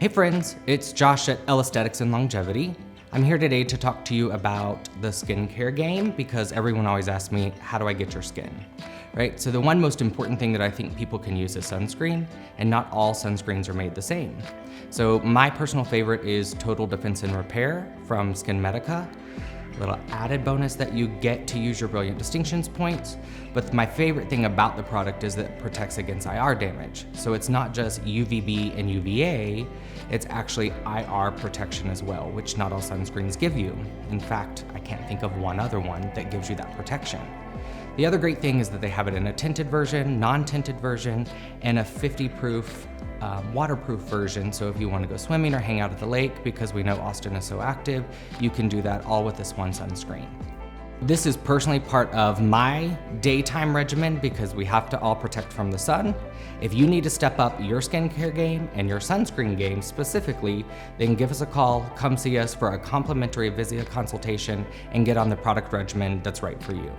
Hey friends, it's Josh at Aesthetics and Longevity. I'm here today to talk to you about the skincare game because everyone always asks me, how do I get your skin? Right? So the one most important thing that I think people can use is sunscreen, and not all sunscreens are made the same. So my personal favorite is Total Defense and Repair from SkinMedica. A little added bonus that you get to use your Brilliant Distinctions points. But my favorite thing about the product is that it protects against IR damage. So it's not just UVB and UVA, it's actually IR protection as well, which not all sunscreens give you. In fact, I can't think of one other one that gives you that protection. The other great thing is that they have it in a tinted version, non-tinted version, and a 50 proof waterproof version. So if you want to go swimming or hang out at the lake, because we know Austin is so active, you can do that all with this one sunscreen. This is personally part of my daytime regimen because we have to all protect from the sun. If you need to step up your skincare game and your sunscreen game specifically, then give us a call, come see us for a complimentary Visia consultation, and get on the product regimen that's right for you.